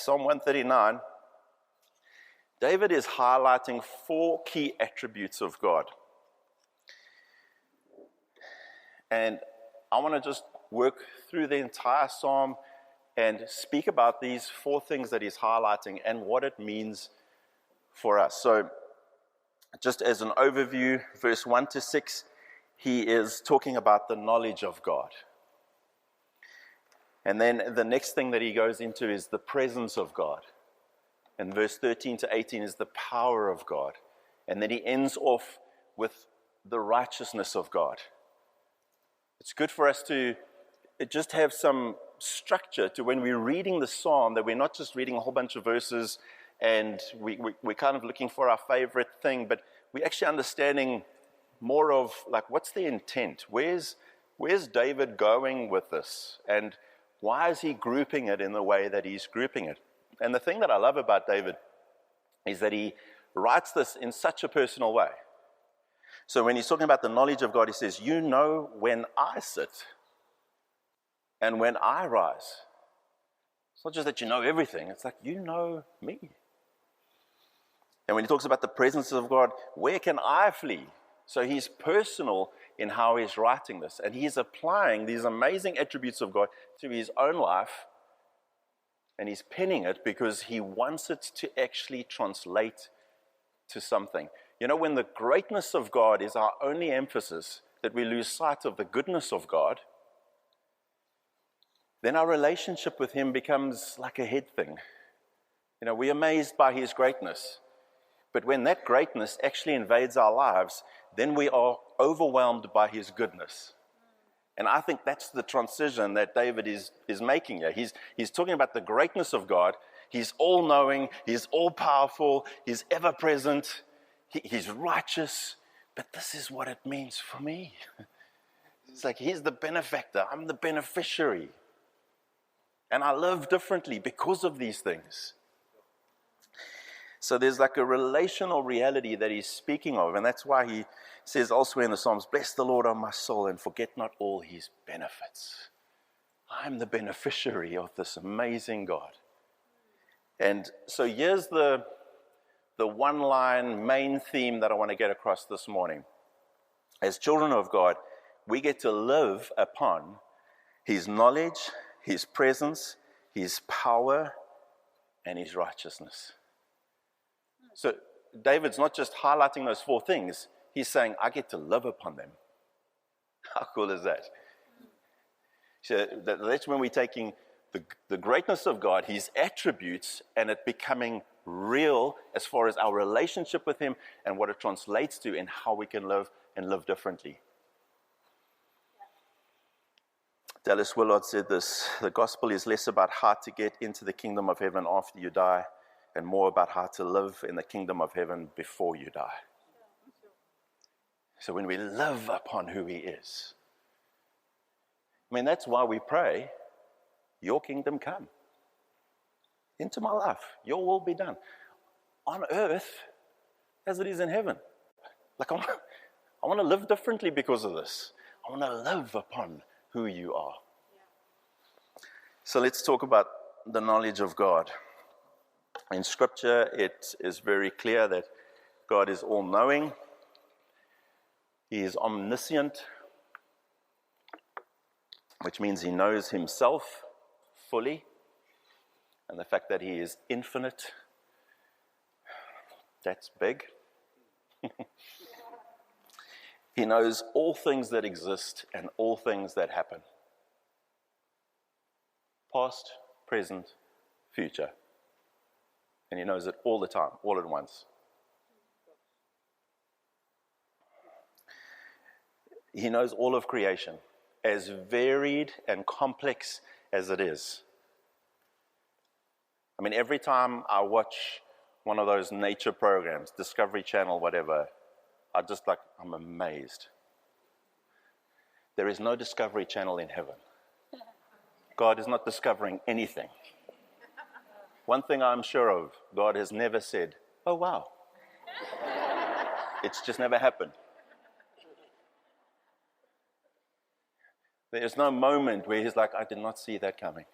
Psalm 139, David is highlighting 4 key attributes of God. And I want to just work through the entire psalm and speak about these 4 things that he's highlighting and what it means for us. So just as an overview, verse 1 to 6, he is talking about the knowledge of God. And then the next thing that he goes into is the presence of God. And verse 13 to 18 is the power of God. And then he ends off with the righteousness of God. It's good for us to just have some structure to when we're reading the psalm, that we're not just reading a whole bunch of verses and we're kind of looking for our favorite thing, but we're actually understanding more of like, what's the intent? Where's David going with this? And why is he grouping it in the way that he's grouping it? And the thing that I love about David is that he writes this in such a personal way. So when he's talking about the knowledge of God, he says, you know when I sit and when I rise. It's not just that you know everything, it's like you know me. And when he talks about the presence of God, where can I flee? So he's personal in how he's writing this. And he's applying these amazing attributes of God to his own life. And he's penning it because he wants it to actually translate to something. You know, when the greatness of God is our only emphasis, that we lose sight of the goodness of God, then our relationship with him becomes like a head thing. You know, we're amazed by his greatness. But when that greatness actually invades our lives, then we are overwhelmed by his goodness. And I think that's the transition that David is making here. He's talking about the greatness of God. He's all-knowing, he's all-powerful, he's ever-present, he's righteous. But this is what it means for me. It's like he's the benefactor, I'm the beneficiary. And I live differently because of these things. So there's like a relational reality that he's speaking of, and that's why he says elsewhere in the Psalms, bless the Lord, O my soul, and forget not all his benefits. I'm the beneficiary of this amazing God. And so here's the one-line main theme that I want to get across this morning. As children of God, we get to live upon his knowledge, his presence, his power, and his righteousness. So David's not just highlighting those 4 things. He's saying, I get to live upon them. How cool is that? So that's when we're taking the greatness of God, his attributes, and it becoming real as far as our relationship with him and what it translates to and how we can live and live differently. Dallas Willard said this, the gospel is less about how to get into the kingdom of heaven after you die and more about how to live in the kingdom of heaven before you die. So when we live upon who he is, I mean, that's why we pray, your kingdom come into my life, your will be done on earth as it is in heaven. Like I want to live differently because of this. I want to live upon who you are. So let's talk about the knowledge of God. In Scripture, it is very clear that God is all-knowing. He is omniscient, which means he knows himself fully. And the fact that he is infinite, that's big. He knows all things that exist and all things that happen. Past, present, future. And he knows it all the time, all at once. He knows all of creation, as varied and complex as it is. I mean, every time I watch one of those nature programs, Discovery Channel, whatever, I'm amazed. There is no Discovery Channel in heaven. God is not discovering anything. One thing I'm sure of, God has never said, oh, wow. It's just never happened. There's no moment where he's like, I did not see that coming.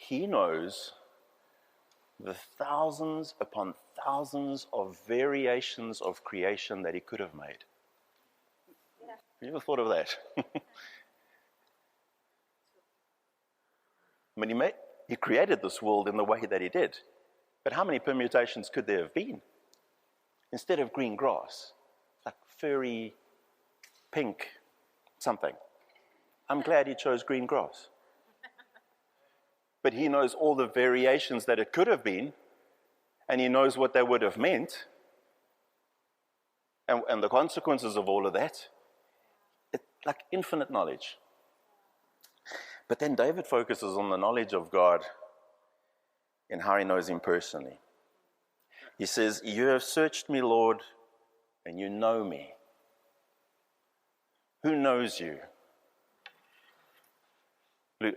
He knows the thousands upon thousands of variations of creation that he could have made. Have you ever thought of that? When he created this world in the way that he did. But how many permutations could there have been? Instead of green grass, like furry, pink, something. I'm glad he chose green grass. But he knows all the variations that it could have been, and he knows what they would have meant, and the consequences of all of that. It's like infinite knowledge. But then David focuses on the knowledge of God and how he knows him personally. He says, "You have searched me, Lord, and you know me." Who knows you?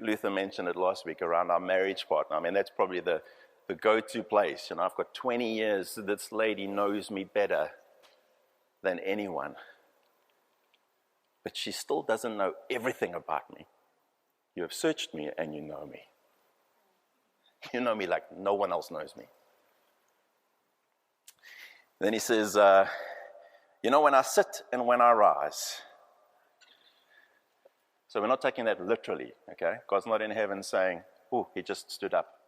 Luther mentioned it last week around our marriage partner. I mean, that's probably the go-to place. You know, I've got 20 years. This lady knows me better than anyone. But she still doesn't know everything about me. You have searched me and you know me. You know me like no one else knows me. Then he says, you know when I sit and when I rise. So we're not taking that literally, okay? God's not in heaven saying, oh, he just stood up.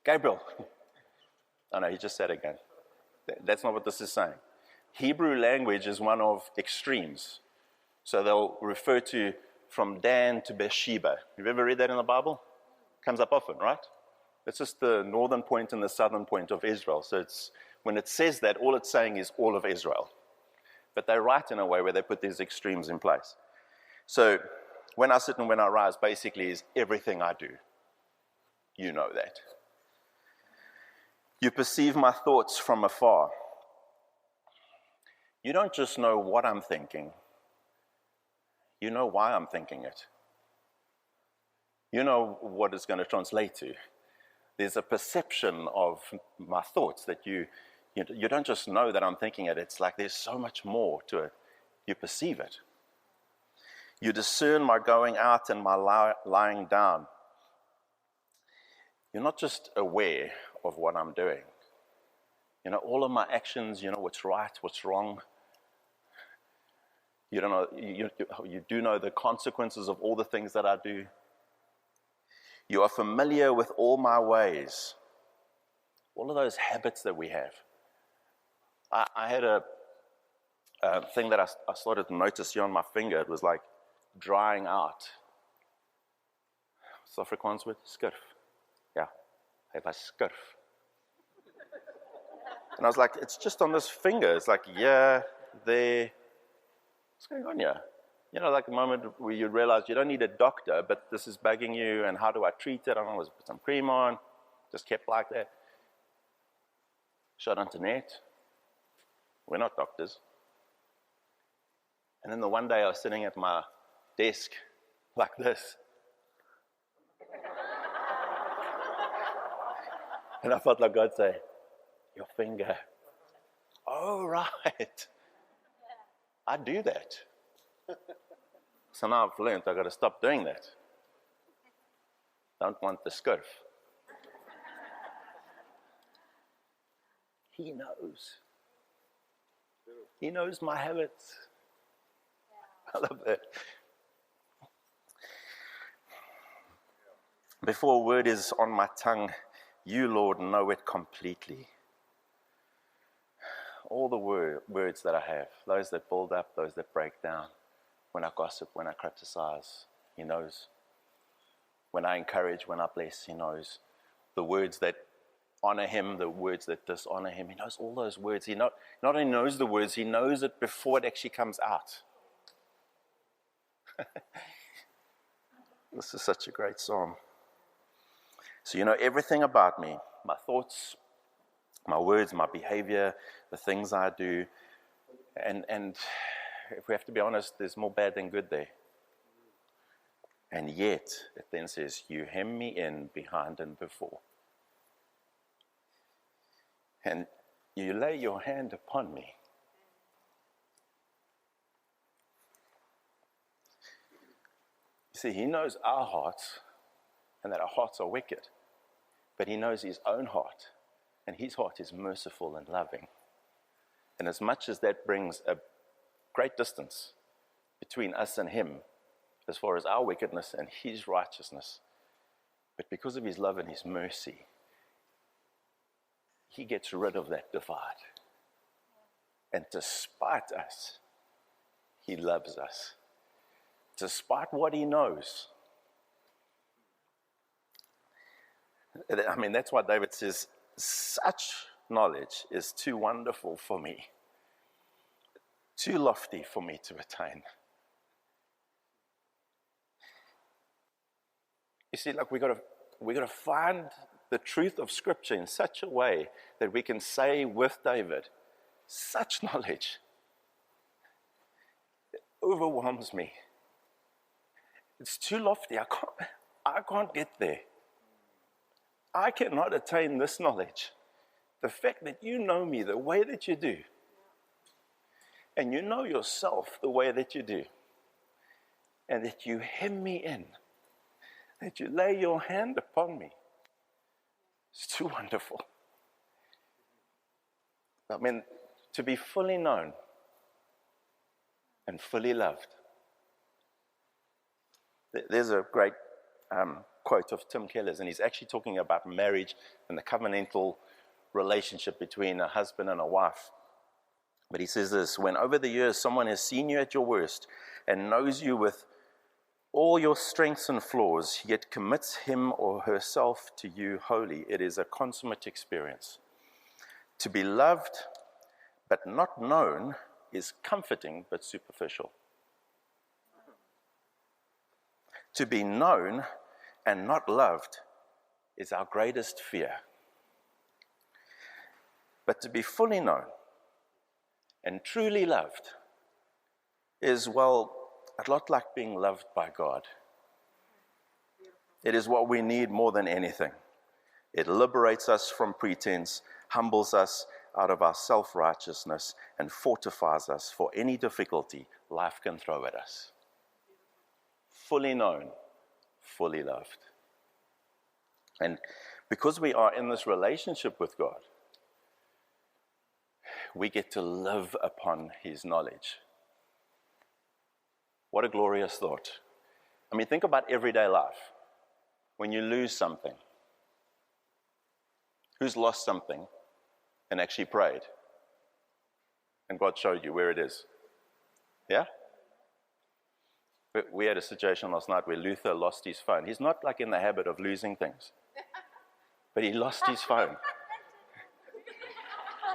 Gabriel. Oh no, he just said again. That's not what this is saying. Hebrew language is one of extremes. So they'll refer to from Dan to Beersheba. You've ever read that in the Bible? Comes up often, right? It's just the northern point and the southern point of Israel. So when it says that, all it's saying is all of Israel. But they write in a way where they put these extremes in place. So when I sit and when I rise basically is everything I do. You know that. You perceive my thoughts from afar. You don't just know what I'm thinking. You know why I'm thinking it. You know what it's going to translate to. There's a perception of my thoughts that you don't just know that I'm thinking it. It's like there's so much more to it. You perceive it. You discern my going out and my lying down. You're not just aware of what I'm doing. You know, all of my actions, you know what's right, what's wrong. You don't know, you do know the consequences of all the things that I do. You are familiar with all my ways. All of those habits that we have. I had a thing that I started to notice here on my finger. It was like drying out. South Afrikaans word? Skurf. Yeah, hy was skurf. And I was like, it's just on this finger. It's like, yeah, there. What's going on here? You know, like the moment where you realize you don't need a doctor, but this is bugging you, and how do I treat it? I don't know, put some cream on, just kept like that. Shot onto net. We're not doctors. And then the one day I was sitting at my desk like this. And I felt like God say, your finger. Oh, right. I do that. So now I've learned I've got to stop doing that. Don't want the skurf. He knows. He knows my habits. I love that. Before a word is on my tongue, you, Lord, know it completely. All the words that I have, those that build up, those that break down, when I gossip, when I criticize, he knows. When I encourage, when I bless, he knows. The words that honor him, the words that dishonor him, he knows all those words. He not only knows the words, he knows it before it actually comes out. This is such a great psalm. So you know everything about me, my thoughts, my words, my behavior, the things I do. And if we have to be honest, there's more bad than good there. And yet, it then says, you hem me in behind and before. And you lay your hand upon me. You see, he knows our hearts and that our hearts are wicked. But he knows his own heart, and his heart is merciful and loving. And as much as that brings a great distance between us and him, as far as our wickedness and his righteousness, but because of his love and his mercy, he gets rid of that divide. And despite us, he loves us. Despite what he knows. I mean, that's why David says, such knowledge is too wonderful for me, too lofty for me to attain. You see, like we got to find the truth of Scripture in such a way that we can say with David, such knowledge overwhelms me. It's too lofty. I can't get there. I cannot attain this knowledge. The fact that you know me the way that you do, and you know yourself the way that you do, and that you hem me in, that you lay your hand upon me, it's too wonderful. I mean, to be fully known and fully loved. There's a great quote of Tim Keller's, and he's actually talking about marriage and the covenantal relationship between a husband and a wife. But he says this: when over the years someone has seen you at your worst and knows you with all your strengths and flaws, yet commits him or herself to you wholly, it is a consummate experience. To be loved but not known is comforting but superficial. To be known and not loved is our greatest fear. But to be fully known and truly loved is, well, a lot like being loved by God. It is what we need more than anything. It liberates us from pretense, humbles us out of our self-righteousness, and fortifies us for any difficulty life can throw at us. Fully known, fully loved. And because we are in this relationship with God, we get to live upon his knowledge. What a glorious thought. I mean, think about everyday life. When you lose something, who's lost something and actually prayed? And God showed you where it is. Yeah? We had a situation last night where Luther lost his phone. He's not like in the habit of losing things, but he lost his phone.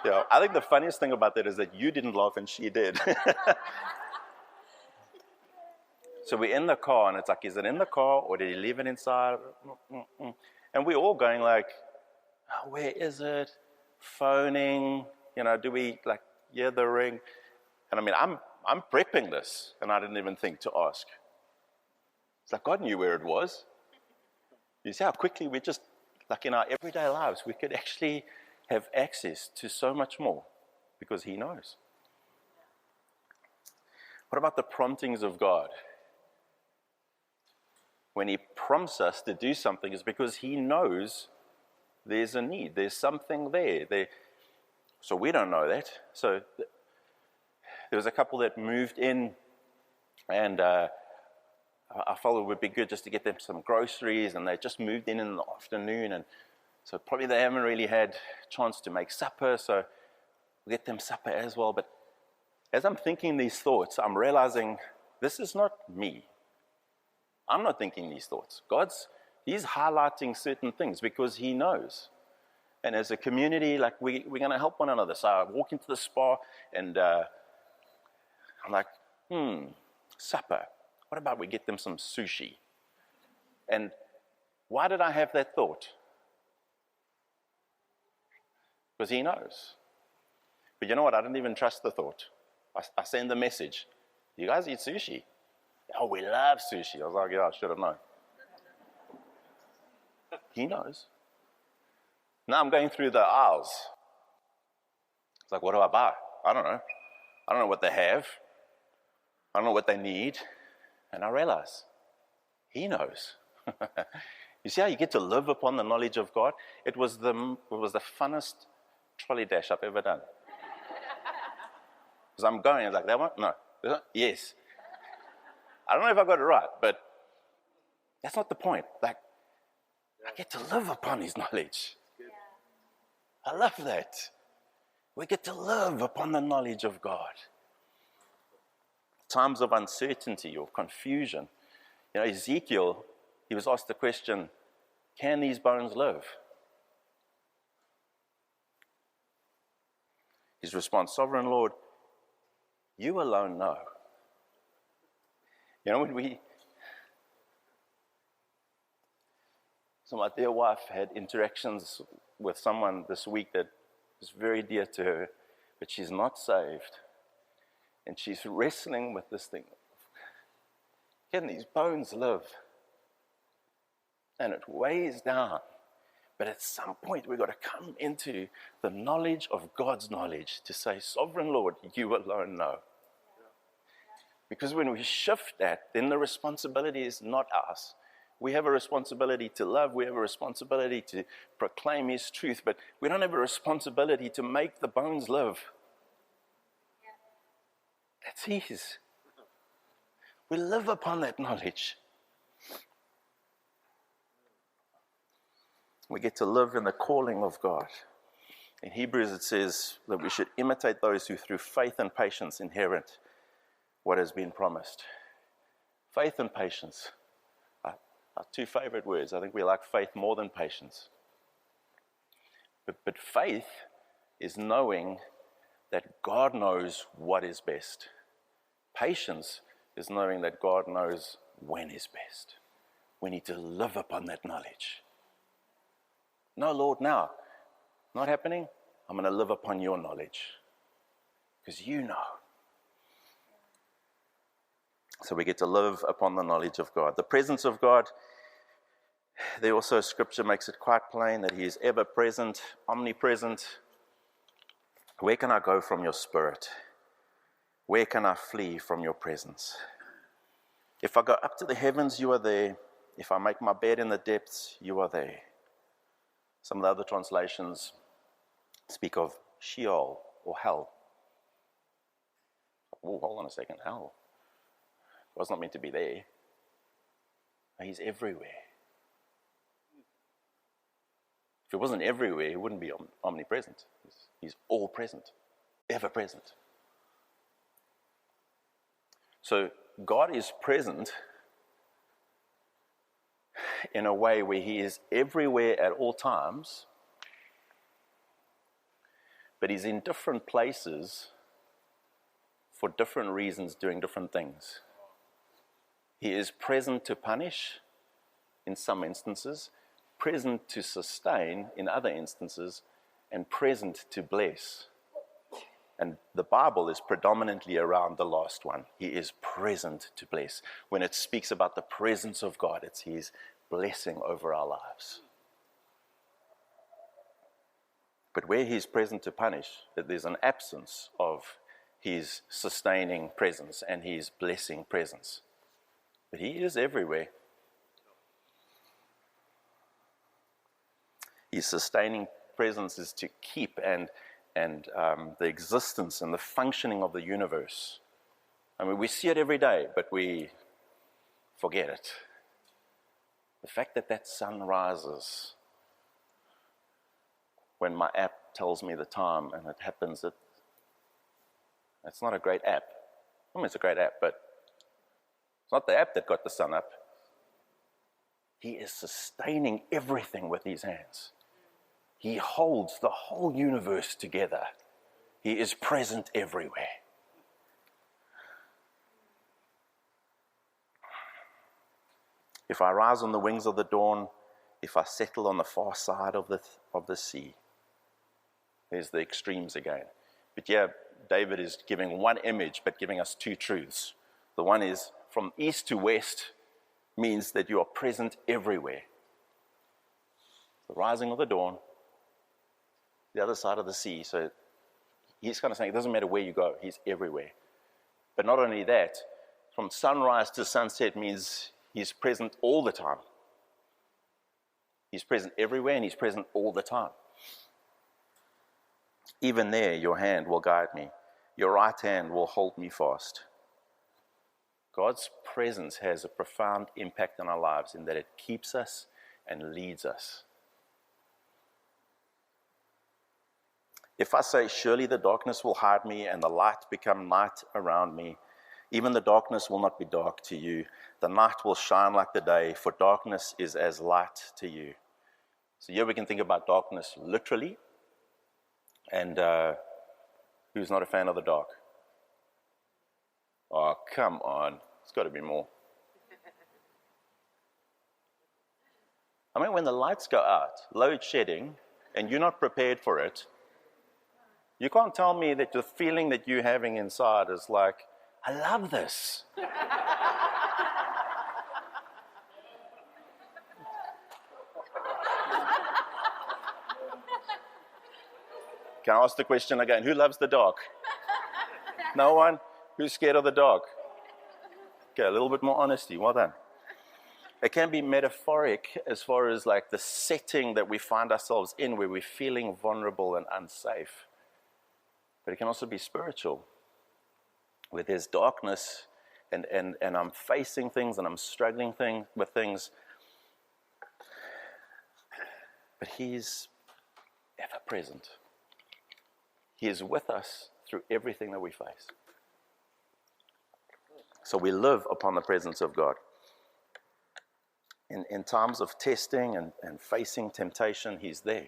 Yeah, I think the funniest thing about that is that you didn't laugh and she did. So we're in the car, and it's like, is it in the car or did he leave it inside? And we're all going like, oh, where is it? Phoning, do we like hear the ring? And I mean, I'm prepping this, and I didn't even think to ask. It's like God knew where it was. You see how quickly we just, like in our everyday lives, we could actually have access to so much more because he knows. What about the promptings of God? When he prompts us to do something, it's because he knows there's a need. There's something there. So we don't know that. So there was a couple that moved in, and I felt it would be good just to get them some groceries, and they just moved in the afternoon, and so probably they haven't really had a chance to make supper, so we'll get them supper as well. But as I'm thinking these thoughts, I'm realizing this is not me. I'm not thinking these thoughts. He's highlighting certain things because he knows. And as a community, like we're going to help one another. So I walk into the spa, and I'm like, supper. What about we get them some sushi? And why did I have that thought? Because he knows. But you know what? I didn't even trust the thought. I send the message. You guys eat sushi? Oh, we love sushi. I was like, yeah, I should have known. He knows. Now I'm going through the aisles. It's like, what do I buy? I don't know. I don't know what they have. I don't know what they need. And I realize he knows. You see how you get to live upon the knowledge of God? It was the funnest trolley dash I've ever done. Because I'm going, like, that one? No. Yes. I don't know if I got it right, but that's not the point. Like, I get to live upon his knowledge. I love that. We get to live upon the knowledge of God. Times of uncertainty or confusion. You know, Ezekiel, he was asked the question, can these bones live? His response, Sovereign Lord, you alone know. You know, so my dear wife had interactions with someone this week that is very dear to her, but she's not saved. And she's wrestling with this thing. Can these bones live? And it weighs down. But at some point, we've got to come into the knowledge of God's knowledge to say, Sovereign Lord, you alone know. Because when we shift that, then the responsibility is not ours. We have a responsibility to love. We have a responsibility to proclaim his truth. But we don't have a responsibility to make the bones live. That's his. We live upon that knowledge. We get to live in the calling of God. In Hebrews it says that we should imitate those who through faith and patience inherit what has been promised. Faith and patience are our two favorite words. I think we like faith more than patience. But faith is knowing that God knows what is best. Patience is knowing that God knows when is best. We need to live upon that knowledge. No, Lord, now, not happening. I'm going to live upon your knowledge because you know. So we get to live upon the knowledge of God. The presence of God, there also scripture makes it quite plain that he is ever present, omnipresent. Where can I go from your spirit? Where can I flee from your presence? If I go up to the heavens, you are there. If I make my bed in the depths, you are there. Some of the other translations speak of Sheol or hell. Oh, hold on a second, hell. God's not meant to be there. He's everywhere. If he wasn't everywhere, he wouldn't be omnipresent. He's all present, ever present. So God is present in a way where he is everywhere at all times, but he's in different places for different reasons doing different things. He is present to punish in some instances, present to sustain in other instances, and present to bless. And the Bible is predominantly around the last one. He is present to bless. When it speaks about the presence of God, it's his blessing over our lives. But where he's present to punish, there's an absence of his sustaining presence and his blessing presence. But he is everywhere. His sustaining presence is to keep and the existence and the functioning of the universe. I mean, we see it every day, but we forget it. The fact that that sun rises when my app tells me the time and it happens, it's not a great app. I mean, it's a great app, but it's not the app that got the sun up. He is sustaining everything with his hands. He holds the whole universe together. He is present everywhere. If I rise on the wings of the dawn, if I settle on the far side of the sea, there's the extremes again. But yeah, David is giving one image, but giving us two truths. The one is from east to west means that you are present everywhere. The rising of the dawn, the other side of the sea. So he's kind of saying it doesn't matter where you go, he's everywhere. But not only that, from sunrise to sunset means he's present all the time. He's present everywhere and he's present all the time. Even there, your hand will guide me. Your right hand will hold me fast. God's presence has a profound impact on our lives in that it keeps us and leads us. If I say, surely the darkness will hide me and the light become night around me, even the darkness will not be dark to you. The night will shine like the day, for darkness is as light to you. So here we can think about darkness literally. And who's not a fan of the dark? Oh, come on. It's got to be more. I mean, when the lights go out, load shedding, and you're not prepared for it, you can't tell me that the feeling that you're having inside is like, I love this. Can I ask the question again? Who loves the dark? No one? Who's scared of the dark? Okay, a little bit more honesty. Well done. It can be metaphoric as far as like the setting that we find ourselves in where we're feeling vulnerable and unsafe. But it can also be spiritual, where there's darkness and I'm facing things and I'm struggling with things. But He's ever present. He is with us through everything that we face. So we live upon the presence of God. In times of testing and facing temptation, He's there.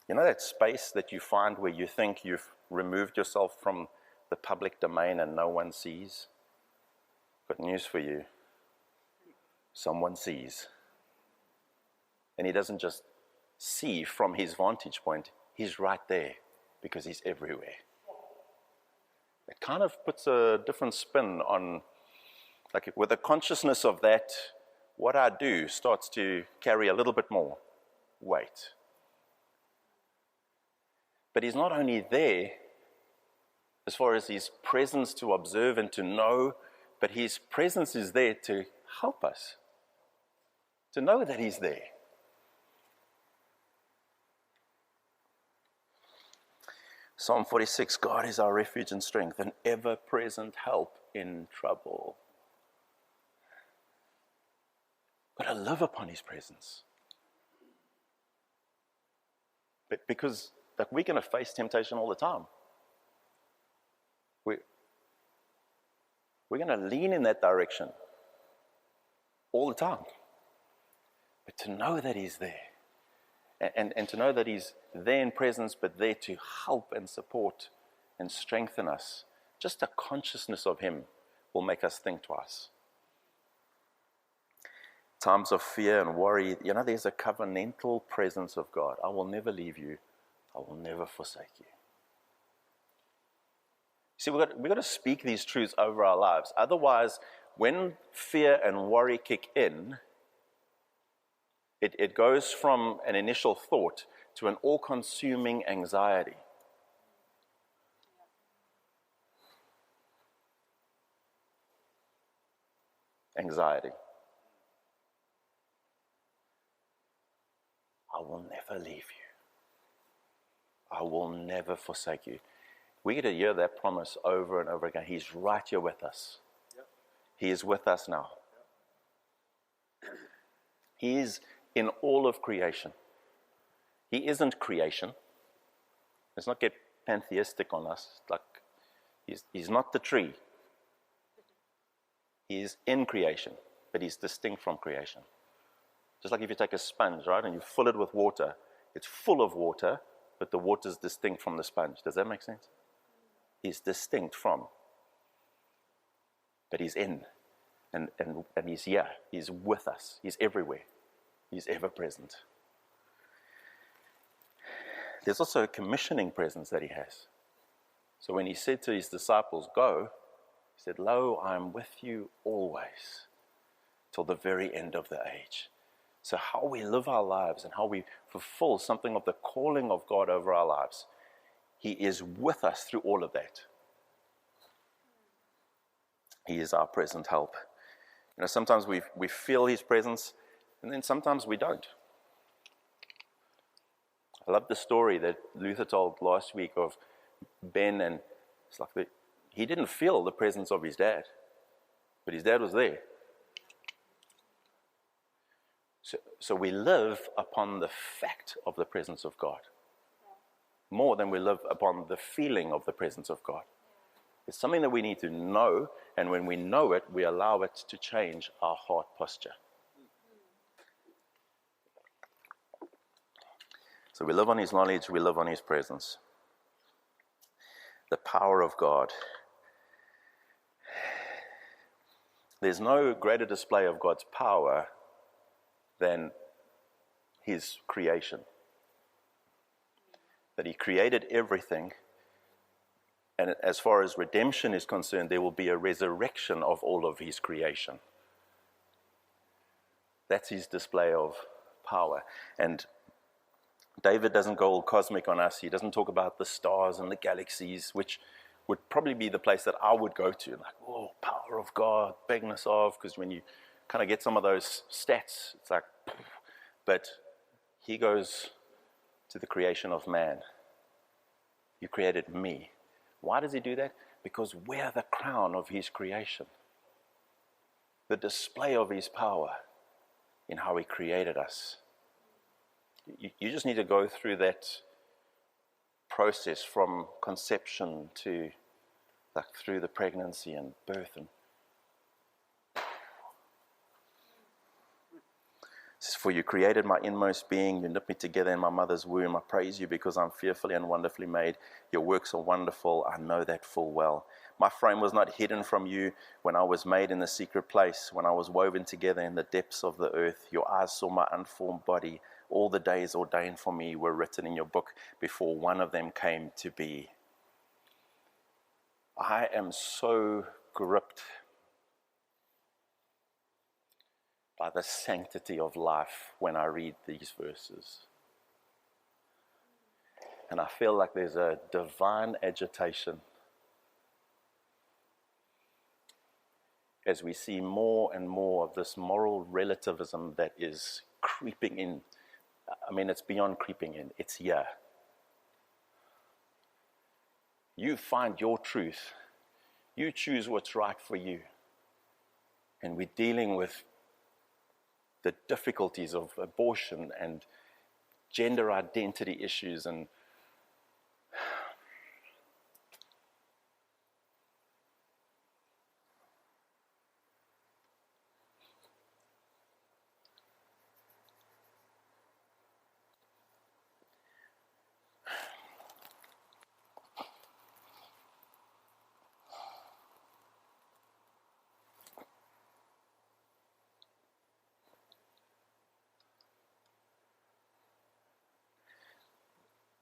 You know that space that you find where you think you've removed yourself from the public domain and no one sees? Got news for you. Someone sees. And He doesn't just see from His vantage point. He's right there because He's everywhere. It kind of puts a different spin on, like with the consciousness of that, what I do starts to carry a little bit more weight. But He's not only there as far as His presence to observe and to know, but His presence is there to help us, to know that He's there. Psalm 46, God is our refuge and strength, an ever-present help in trouble. Got to live upon His presence. But because we're going to face temptation all the time. We're going to lean in that direction all the time. But to know that He's there, and to know that He's there in presence, but there to help and support and strengthen us, just a consciousness of Him will make us think twice. Times of fear and worry, there's a covenantal presence of God. I will never leave you. I will never forsake you. See, we've got to speak these truths over our lives. Otherwise, when fear and worry kick in, it goes from an initial thought to an all-consuming anxiety. Anxiety. I will never leave you. I will never forsake you. We get to hear that promise over and over again. He's right here with us. Yep. He is with us now. Yep. He is in all of creation. He isn't creation. Let's not get pantheistic on us. Like he's not the tree. He is in creation, but He's distinct from creation. Just like if you take a sponge, right, and you fill it with water, it's full of water, but the water is distinct from the sponge. Does that make sense? He's distinct from, but He's in, and He's here. He's with us. He's everywhere. He's ever present. There's also a commissioning presence that He has. So when He said to His disciples, go, He said, lo, I am with you always, till the very end of the age. So how we live our lives and how we fulfill something of the calling of God over our lives, He is with us through all of that. He is our present help Sometimes we feel his presence, and then sometimes we don't. I love the story that Luther told last week of Ben, and it's like he didn't feel the presence of his dad, but his dad was there. So we live upon the fact of the presence of God more than we live upon the feeling of the presence of God. It's something that we need to know, and when we know it, we allow it to change our heart posture. So we live on his knowledge, we live on his presence. The power of God. There's no greater display of God's power than his creation. That he created everything, and as far as redemption is concerned, there will be a resurrection of all of his creation. That's his display of power. And David doesn't go all cosmic on us. He doesn't talk about the stars and the galaxies, which would probably be the place that I would go to. Like, oh, power of God, bigness of, because when you kind of get some of those stats, it's like, but he goes to the creation of man. You created me. Why does he do that? Because we're the crown of his creation. The display of his power in how he created us. You just need to go through that process from conception to like through the pregnancy and birth. And it says, for you created my inmost being, you knit me together in my mother's womb. I praise you because I'm fearfully and wonderfully made. Your works are wonderful, I know that full well. My frame was not hidden from you when I was made in the secret place, when I was woven together in the depths of the earth. Your eyes saw my unformed body. All the days ordained for me were written in your book before one of them came to be. I am so gripped by the sanctity of life when I read these verses. And I feel like there's a divine agitation as we see more and more of this moral relativism that is creeping in. I mean, it's beyond creeping in. It's here. You find your truth. You choose what's right for you. And we're dealing with the difficulties of abortion and gender identity issues and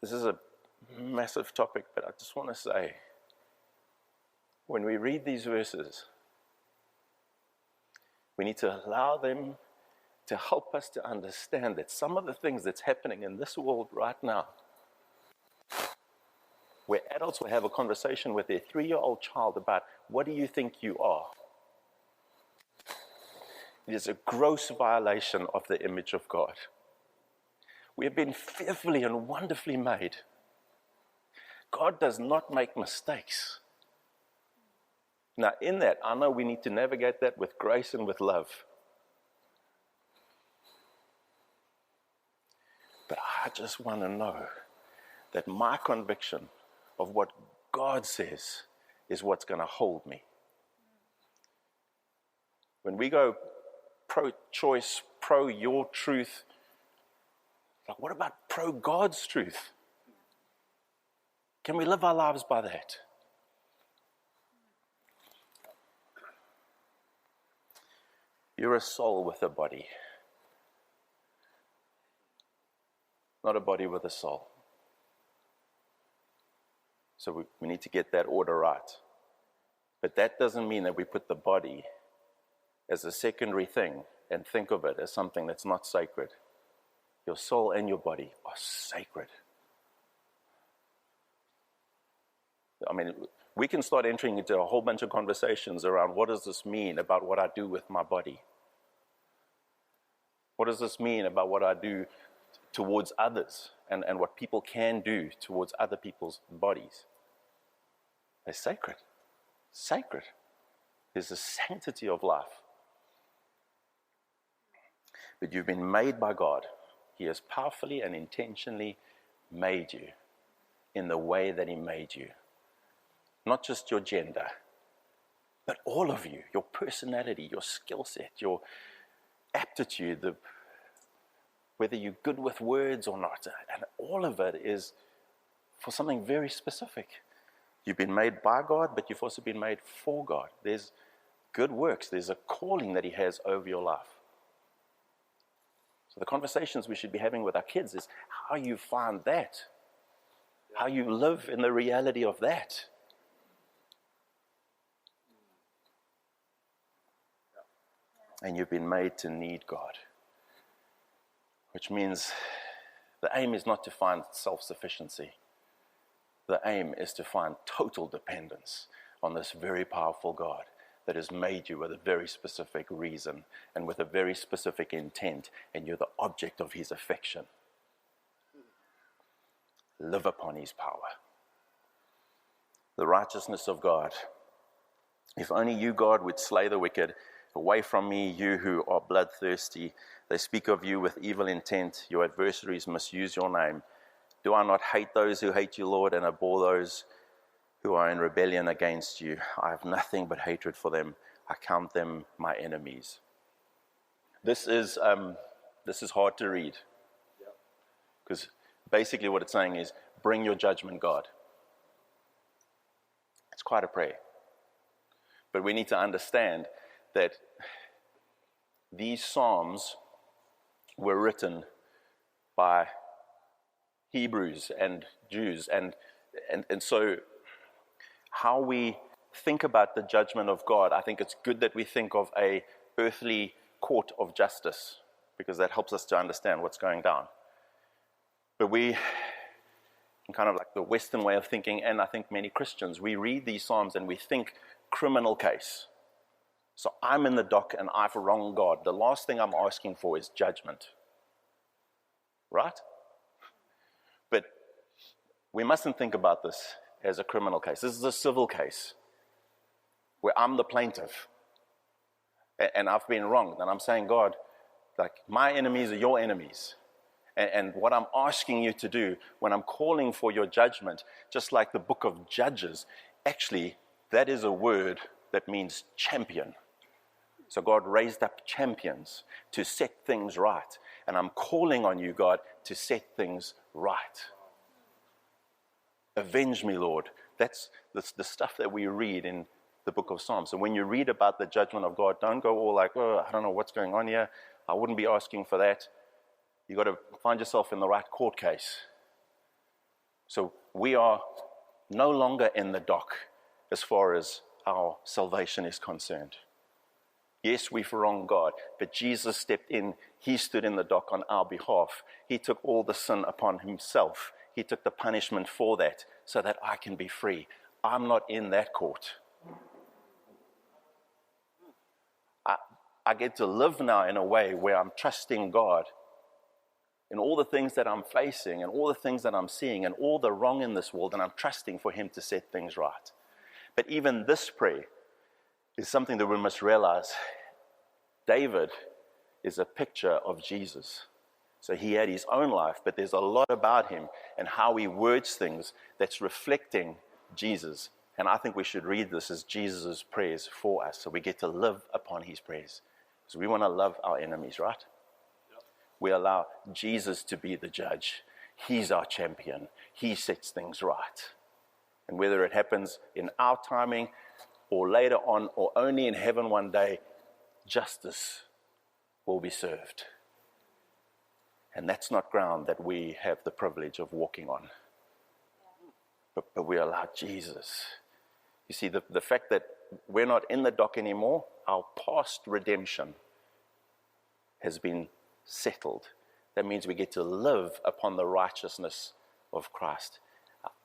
this is a massive topic, but I just want to say, when we read these verses, we need to allow them to help us to understand that some of the things that's happening in this world right now, where adults will have a conversation with their 3-year-old child about, what do you think you are? It is a gross violation of the image of God. We have been fearfully and wonderfully made. God does not make mistakes. Now, in that, I know we need to navigate that with grace and with love. But I just want to know that my conviction of what God says is what's going to hold me. When we go pro-choice, pro-your truth, like, what about pro-God's truth? Can we live our lives by that? You're a soul with a body, not a body with a soul. So we need to get that order right. But that doesn't mean that we put the body as a secondary thing and think of it as something that's not sacred. Your soul and your body are sacred. I mean, we can start entering into a whole bunch of conversations around what does this mean about what I do with my body? What does this mean about what I do towards others and what people can do towards other people's bodies? They're sacred. Sacred. There's the sanctity of life. But you've been made by God. He has powerfully and intentionally made you in the way that he made you. Not just your gender, but all of you, your personality, your skill set, your aptitude, whether you're good with words or not, and all of it is for something very specific. You've been made by God, but you've also been made for God. There's good works. There's a calling that he has over your life. So the conversations we should be having with our kids is how you find that, how you live in the reality of that. And you've been made to need God, which means the aim is not to find self-sufficiency. The aim is to find total dependence on this very powerful God that has made you with a very specific reason and with a very specific intent, and you're the object of his affection. Live upon his power. The righteousness of God. If only you, God, would slay the wicked. Away from me, you who are bloodthirsty. They speak of you with evil intent. Your adversaries misuse your name. Do I not hate those who hate you, Lord, and abhor those who are in rebellion against you? I have nothing but hatred for them. I count them my enemies. This is hard to read. Because basically what it's saying is, bring your judgment, God. It's quite a prayer. But we need to understand that these Psalms were written by Hebrews and Jews. And so how we think about the judgment of God, I think it's good that we think of a earthly court of justice, because that helps us to understand what's going down. But we, in kind of like the Western way of thinking, and I think many Christians, we read these Psalms and we think criminal case. So I'm in the dock and I've wronged God. The last thing I'm asking for is judgment. Right? But we mustn't think about this as a criminal case. This is a civil case where I'm the plaintiff and I've been wronged. And I'm saying, God, like, my enemies are your enemies. And what I'm asking you to do when I'm calling for your judgment, just like the book of Judges, actually, that is a word that means champion. So God raised up champions to set things right. And I'm calling on you, God, to set things right. Avenge me, Lord. That's the stuff that we read in the book of Psalms. So when you read about the judgment of God, don't go all like, oh, I don't know what's going on here. I wouldn't be asking for that. You've got to find yourself in the right court case. So we are no longer in the dock as far as our salvation is concerned. Yes, we've wronged God, but Jesus stepped in. He stood in the dock on our behalf. He took all the sin upon himself. He took the punishment for that so that I can be free. I'm not in that court. I get to live now in a way where I'm trusting God in all the things that I'm facing and all the things that I'm seeing and all the wrong in this world, and I'm trusting for him to set things right. But even this prayer is something that we must realize. David is a picture of Jesus. So he had his own life, but there's a lot about him and how he words things that's reflecting Jesus. And I think we should read this as Jesus' prayers for us, so we get to live upon his prayers. Because we want to love our enemies, right? Yep. We allow Jesus to be the judge. He's our champion. He sets things right. And whether it happens in our timing or later on or only in heaven one day, justice will be served. And that's not ground that we have the privilege of walking on. But we allow Jesus. You see, the fact that we're not in the dock anymore, our past redemption has been settled. That means we get to live upon the righteousness of Christ.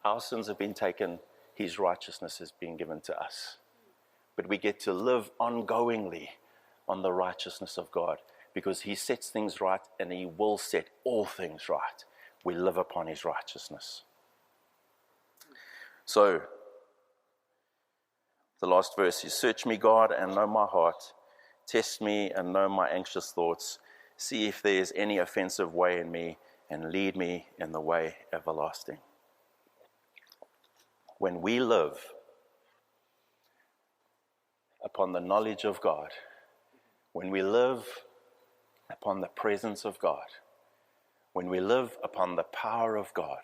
Our sins have been taken his righteousness is being given to us. But we get to live ongoingly on the righteousness of God, because he sets things right and he will set all things right. We live upon his righteousness. So, the last verse is, search me, God, and know my heart. Test me and know my anxious thoughts. See if there is any offensive way in me, and lead me in the way everlasting. When we live upon the knowledge of God, when we live upon the presence of God, when we live upon the power of God,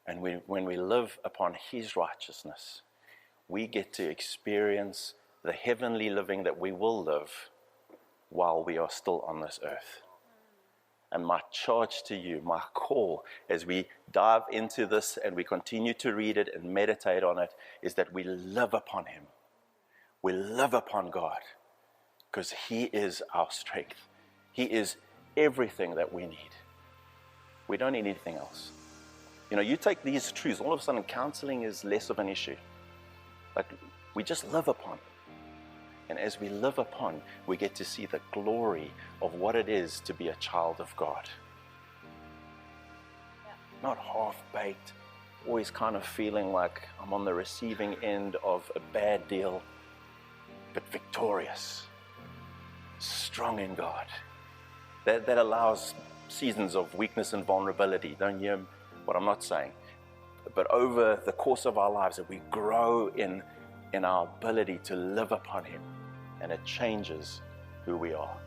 and when we live upon his righteousness, we get to experience the heavenly living that we will live while we are still on this earth. And my charge to you, my call, as we dive into this and we continue to read it and meditate on it, is that we live upon him. We live upon God, because he is our strength. He is everything that we need. We don't need anything else. You know, you take these truths, all of a sudden counseling is less of an issue. Like, we just live upon. And as we live upon, we get to see the glory of what it is to be a child of God. Yeah. Not half-baked, always kind of feeling like I'm on the receiving end of a bad deal, but victorious, strong in God. That allows seasons of weakness and vulnerability. Don't hear what I'm not saying. But over the course of our lives, that we grow in our ability to live upon him, and it changes who we are.